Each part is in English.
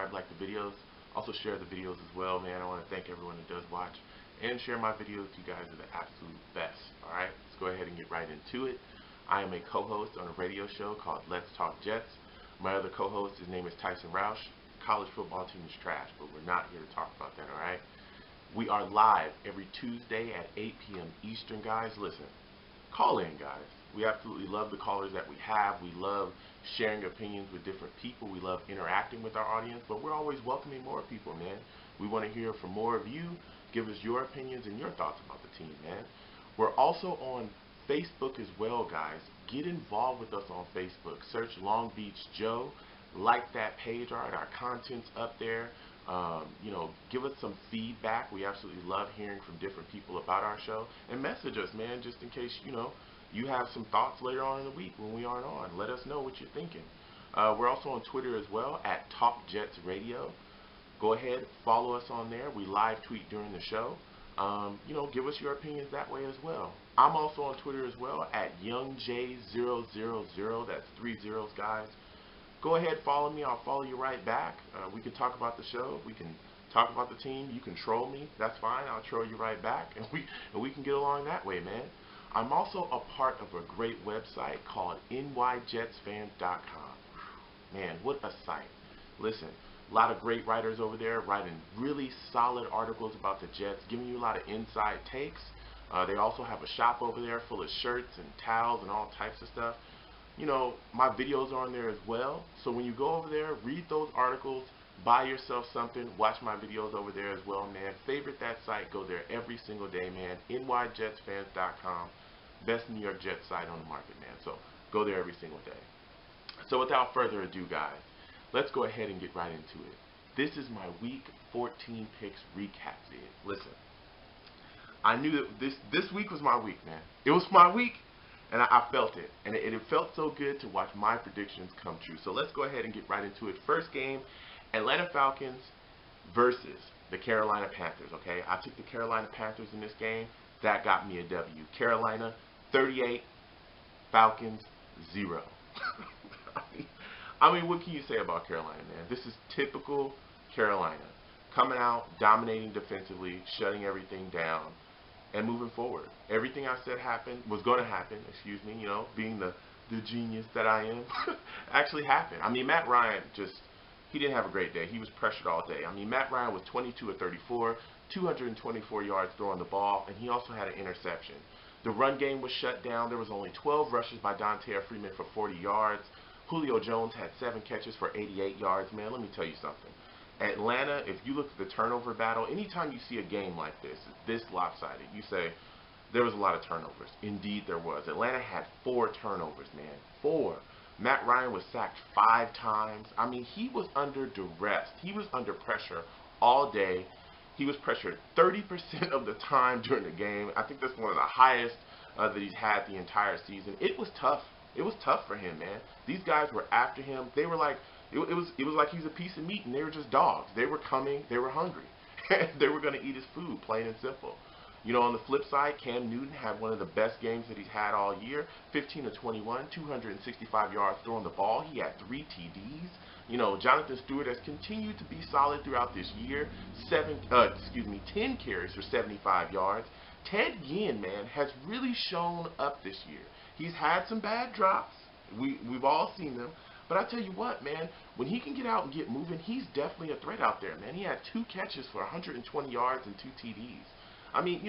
subscribe, like the videos. Also share the videos as well, man. I want to thank everyone who does watch and share my videos. You guys are the absolute best. Alright, let's go ahead and get right into it. I am a co-host on a radio show called Let's Talk Jets. My other co-host, his name is Tyson Roush. College football team is trash, but we're not here to talk about that, alright? We are live every Tuesday at 8 p.m. Eastern, guys. Listen, call in, guys. We absolutely love the callers that we have. We love sharing opinions with different people. We love interacting with our audience, but we're always welcoming more people, man. We want to hear from more of you. Give us your opinions and your thoughts about the team, man. We're also on Facebook as well, guys. Get involved with us on Facebook. Search Long Beach Joe. Like that page, all right? Our content's up there. Give us some feedback. We absolutely love hearing from different people about our show. And message us, man, just in case, you have some thoughts later on in the week when we aren't on. Let us know what you're thinking. We're also on Twitter as well, at TalkJetsRadio. Go ahead, follow us on there. We live tweet during the show. Give us your opinions that way as well. I'm also on Twitter as well, at YoungJ000. That's 3 zeros, guys. Go ahead, follow me. I'll follow you right back. We can talk about the show. We can talk about the team. You can troll me. That's fine. I'll troll you right back, and we can get along that way, man. I'm also a part of a great website called nyjetsfans.com. Man, what a site. Listen, a lot of great writers over there writing really solid articles about the Jets, giving you a lot of inside takes. They also have a shop over there full of shirts and towels and all types of stuff. My videos are on there as well. So when you go over there, read those articles, buy yourself something, watch my videos over there as well, man. Favorite that site. Go there every single day, man. nyjetsfans.com. Best New York Jets site on the market, man. So go there every single day. So without further ado, guys, let's go ahead and get right into it. This is my Week 14 picks recap vid. Listen, I knew that this week was my week, man. It was my week. And I felt it. And it felt so good to watch my predictions come true. So let's go ahead and get right into it. First game, Atlanta Falcons versus the Carolina Panthers, okay? I took the Carolina Panthers in this game. That got me a W. Carolina, 38. Falcons, 0. I mean, what can you say about Carolina, man? This is typical Carolina. Coming out, dominating defensively, shutting everything down, and moving forward. Everything I said was going to happen, being the genius that I am, actually happened. I mean, Matt Ryan he didn't have a great day. He was pressured all day. I mean, Matt Ryan was 22 of 34, 224 yards throwing the ball, and he also had an interception. The run game was shut down. There was only 12 rushes by Dante Freeman for 40 yards. Julio Jones had 7 catches for 88 yards. Man, let me tell you something. Atlanta, if you look at the turnover battle, anytime you see a game like this lopsided, you say there was a lot of turnovers. Indeed, there was. Atlanta had 4 turnovers, man. 4. Matt Ryan was sacked 5 times. I mean, he was under duress. He was under pressure all day. He was pressured 30% of the time during the game. I think that's one of the highest that he's had the entire season. It was tough. It was tough for him, man. These guys were after him. They were like, it was like he was a piece of meat, and they were just dogs. They were coming. They were hungry. They were going to eat his food, plain and simple. On the flip side, Cam Newton had one of the best games that he's had all year. 15 of 21, 265 yards throwing the ball. He had 3 TDs. Jonathan Stewart has continued to be solid throughout this year. 10 carries for 75 yards. Ted Ginn, man, has really shown up this year. He's had some bad drops. We've all seen them. But I tell you what, man, when he can get out and get moving, he's definitely a threat out there, man. He had 2 catches for 120 yards and 2 TDs. I mean,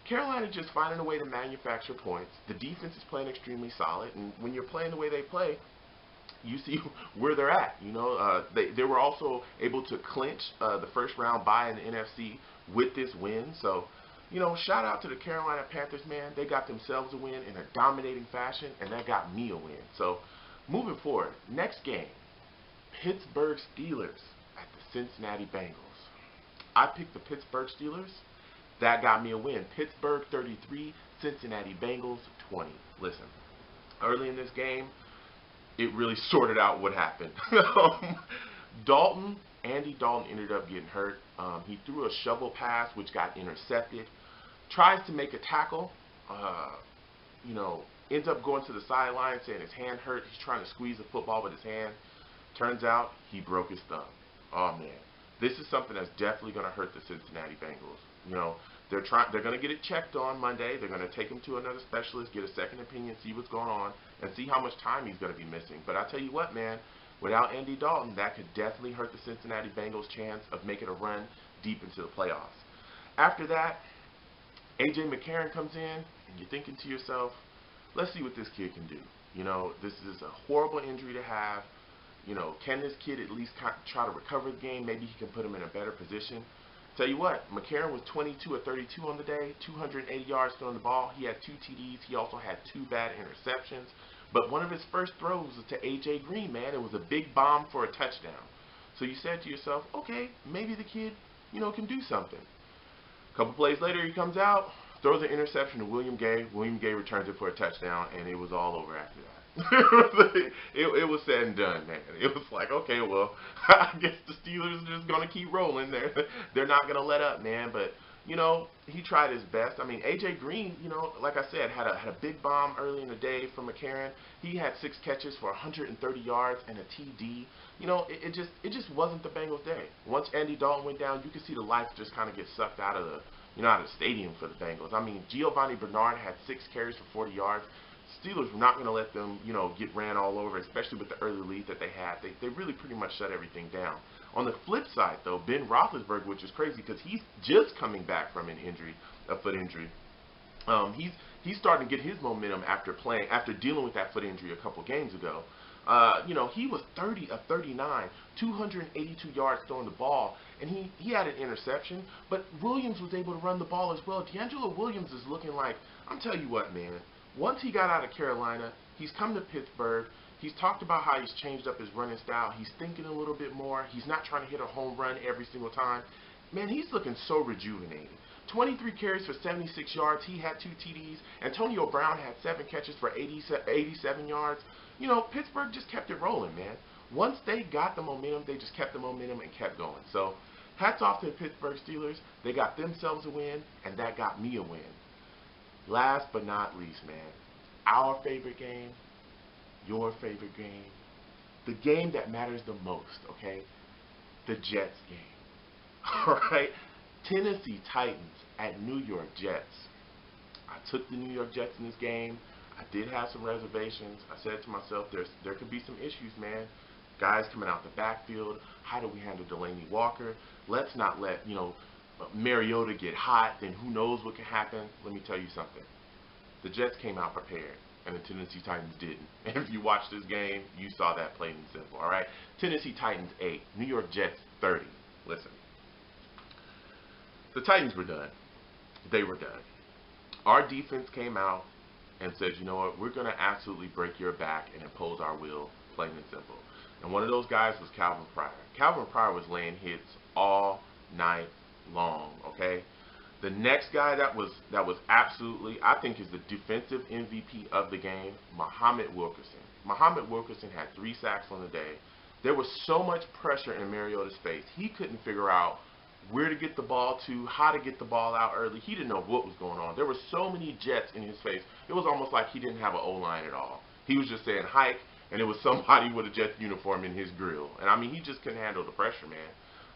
Carolina just finding a way to manufacture points. The defense is playing extremely solid, and when you're playing the way they play, you see where they're at. They were also able to clinch the first round bye in the NFC with this win. So, shout out to the Carolina Panthers, man. They got themselves a win in a dominating fashion, and that got me a win. So, moving forward, next game, Pittsburgh Steelers at the Cincinnati Bengals. I picked the Pittsburgh Steelers. That got me a win. Pittsburgh 33, Cincinnati Bengals 20. Listen, early in this game, it really sorted out what happened. Andy Dalton ended up getting hurt. He threw a shovel pass, which got intercepted. Tries to make a tackle. Ends up going to the sideline saying his hand hurt. He's trying to squeeze the football with his hand. Turns out he broke his thumb. Oh man, this is something that's definitely going to hurt the Cincinnati Bengals. You know, they're going to get it checked on Monday. They're going to take him to another specialist, get a second opinion, see what's going on, and see how much time he's going to be missing. But I tell you what, man, without Andy Dalton, that could definitely hurt the Cincinnati Bengals' chance of making a run deep into the playoffs. After that, A.J. McCarron comes in, and you're thinking to yourself, let's see what this kid can do. You know, this is a horrible injury to have. You know, can this kid at least try to recover the game? Maybe he can put him in a better position. Tell you what, McCarron was 22 of 32 on the day, 280 yards throwing the ball. He had 2 TDs. He also had 2 bad interceptions. But one of his first throws was to A.J. Green, man. It was a big bomb for a touchdown. So you said to yourself, okay, maybe the kid, you know, can do something. A couple plays later, he comes out, throws an interception to William Gay. William Gay returns it for a touchdown, and it was all over after that. it was said and done, man. It was like, okay, well, I guess the Steelers are just going to keep rolling. They're not going to let up, man. But, you know, he tried his best. I mean, A.J. Green, you know, like I said, had a big bomb early in the day from McCarron. He had 6 catches for 130 yards and a TD. You know, it just wasn't the Bengals' day. Once Andy Dalton went down, you could see the life just kind of get sucked out of the stadium for the Bengals. I mean, Giovanni Bernard had 6 carries for 40 yards. Steelers were not going to let them, you know, get ran all over, especially with the early lead that they had. They really pretty much shut everything down. On the flip side, though, Ben Roethlisberger, which is crazy because he's just coming back from a foot injury. He's starting to get his momentum after dealing with that foot injury a couple games ago. You know, he was 30 of 39, 282 yards throwing the ball, and he had an interception, but Williams was able to run the ball as well. DeAngelo Williams is looking like, I'm telling you what, man, once he got out of Carolina, he's come to Pittsburgh. He's talked about how he's changed up his running style. He's thinking a little bit more. He's not trying to hit a home run every single time. Man, he's looking so rejuvenated. 23 carries for 76 yards. He had 2 TDs. Antonio Brown had 7 catches for 87 yards. You know, Pittsburgh just kept it rolling, man. Once they got the momentum, they just kept the momentum and kept going. So, hats off to the Pittsburgh Steelers. They got themselves a win, and that got me a win. Last but not least, man, our favorite game, your favorite game, the game that matters the most, okay? The Jets game. All right? Tennessee Titans at New York Jets. I took the New York Jets in this game. I did have some reservations. I said to myself, there could be some issues, man. Guys coming out the backfield. How do we handle Delaney Walker? Let's not let, you know, Mariota get hot, then who knows what can happen. Let me tell you something. The Jets came out prepared, and the Tennessee Titans didn't. And if you watched this game, you saw that plain and simple, all right? Tennessee Titans 8, New York Jets 30. Listen. The Titans were done. They were done. Our defense came out and said, you know what, we're going to absolutely break your back and impose our will, plain and simple. And one of those guys was Calvin Pryor. Calvin Pryor was laying hits all night long, okay? The next guy that was absolutely, I think, is the defensive MVP of the game, Muhammad Wilkerson. Muhammad Wilkerson had 3 sacks on the day. There was so much pressure in Mariota's face. He couldn't figure out where to get the ball to, how to get the ball out early. He didn't know what was going on. There were so many Jets in his face. It was almost like he didn't have an O-line at all. He was just saying hike, and it was somebody with a Jets uniform in his grill. And, I mean, he just couldn't handle the pressure, man.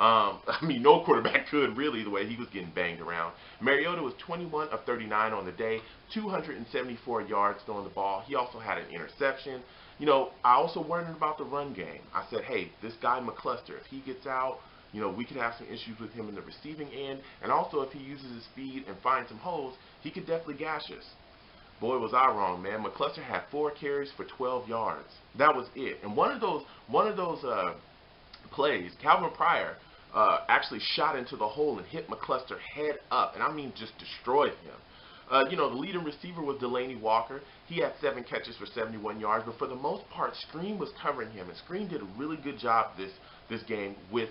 I mean, no quarterback could, really, the way he was getting banged around. Mariota was 21 of 39 on the day, 274 yards throwing the ball. He also had an interception. You know, I also worried about the run game. I said, hey, this guy McCluster, if he gets out, you know, we could have some issues with him in the receiving end. And also, if he uses his speed and finds some holes, he could definitely gash us. Boy, was I wrong, man. McCluster had 4 carries for 12 yards. That was it. And one of those plays, Calvin Pryor actually shot into the hole and hit McCluster head up, and I mean just destroyed him. You know, the leading receiver was Delaney Walker. He had 7 catches for 71 yards, but for the most part, Screen was covering him, and Screen did a really good job this game with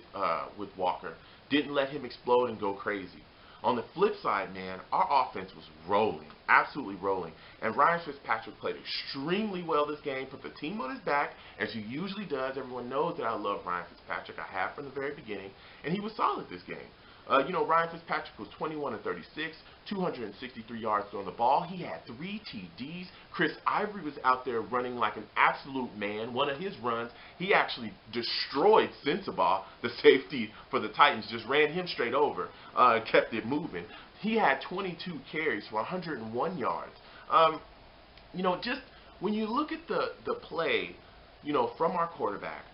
Walker. Didn't let him explode and go crazy. On the flip side, man, our offense was rolling, absolutely rolling. And Ryan Fitzpatrick played extremely well this game, put the team on his back, as he usually does. Everyone knows that I love Ryan Fitzpatrick. I have from the very beginning. And he was solid this game. Ryan Fitzpatrick was 21 of 36, 263 yards throwing the ball. He had 3 TDs. Chris Ivory was out there running like an absolute man. One of his runs, he actually destroyed Sensabaugh, the safety for the Titans, just ran him straight over, kept it moving. He had 22 carries for 101 yards. Just when you look at the play, from our quarterback,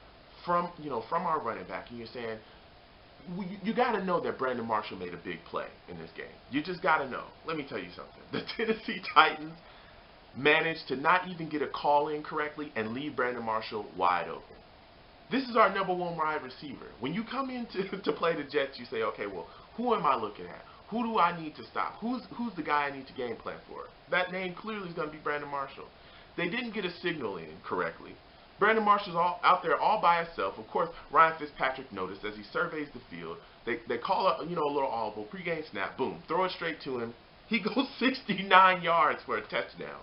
from our running back, and you're saying, you got to know that Brandon Marshall made a big play in this game. You just got to know. Let me tell you something. The Tennessee Titans managed to not even get a call in correctly and leave Brandon Marshall wide open. This is our number 1 wide receiver. When you come in to play the Jets, you say, okay, well, who am I looking at? Who do I need to stop? Who's the guy I need to game plan for? That name clearly is going to be Brandon Marshall. They didn't get a signal in correctly. Brandon Marshall's out there all by himself. Of course, Ryan Fitzpatrick noticed as he surveys the field. They call a little audible, pregame snap, boom, throw it straight to him. He goes 69 yards for a touchdown.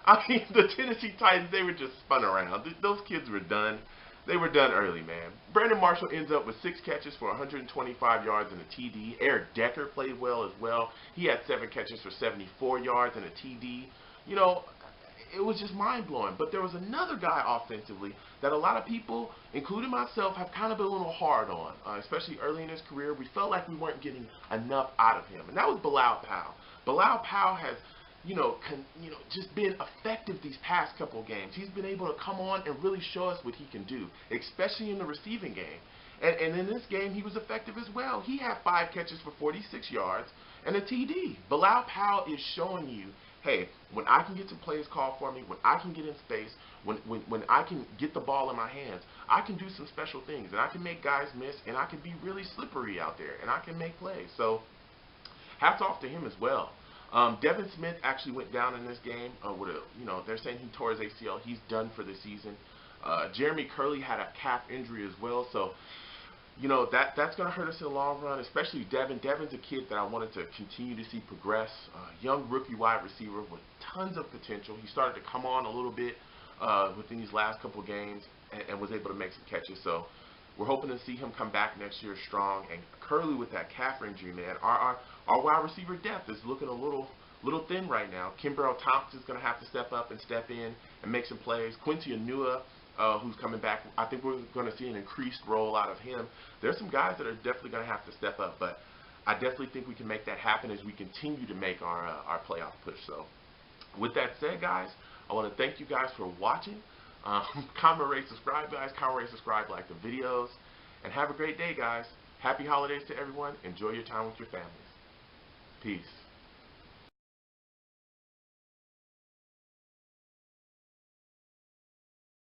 I mean, the Tennessee Titans, they were just spun around. Those kids were done. They were done early, man. Brandon Marshall ends up with 6 catches for 125 yards and a TD. Eric Decker played well as well. He had 7 catches for 74 yards and a TD. It was just mind-blowing. But there was another guy offensively that a lot of people, including myself, have kind of been a little hard on, especially early in his career. We felt like we weren't getting enough out of him, and that was Bilal Powell. Bilal Powell has just been effective these past couple games. He's been able to come on and really show us what he can do, especially in the receiving game. And in this game, he was effective as well. He had 5 catches for 46 yards and a TD. Bilal Powell is showing you, hey, when I can get some plays called for me, when I can get in space, when I can get the ball in my hands, I can do some special things, and I can make guys miss, and I can be really slippery out there, and I can make plays. So hats off to him as well. Devin Smith actually went down in this game they're saying he tore his ACL. He's done for the season. Jeremy Curley had a calf injury as well, so that's going to hurt us in the long run, especially Devin. Devin's a kid that I wanted to continue to see progress. Young rookie wide receiver with tons of potential. He started to come on a little bit within these last couple games and was able to make some catches. So we're hoping to see him come back next year strong. And Curley with that calf injury, man, our wide receiver depth is looking a little thin right now. Kimbrel Thompson's going to have to step up and step in and make some plays. Quincy Enunwa, who's coming back, I think we're going to see an increased role out of him. There's some guys that are definitely going to have to step up, but I definitely think we can make that happen as we continue to make our playoff push. So with that said, guys, I want to thank you guys for watching. Comment, rate, subscribe, guys. Comment, rate, subscribe, like the videos. And have a great day, guys. Happy holidays to everyone. Enjoy your time with your families. Peace.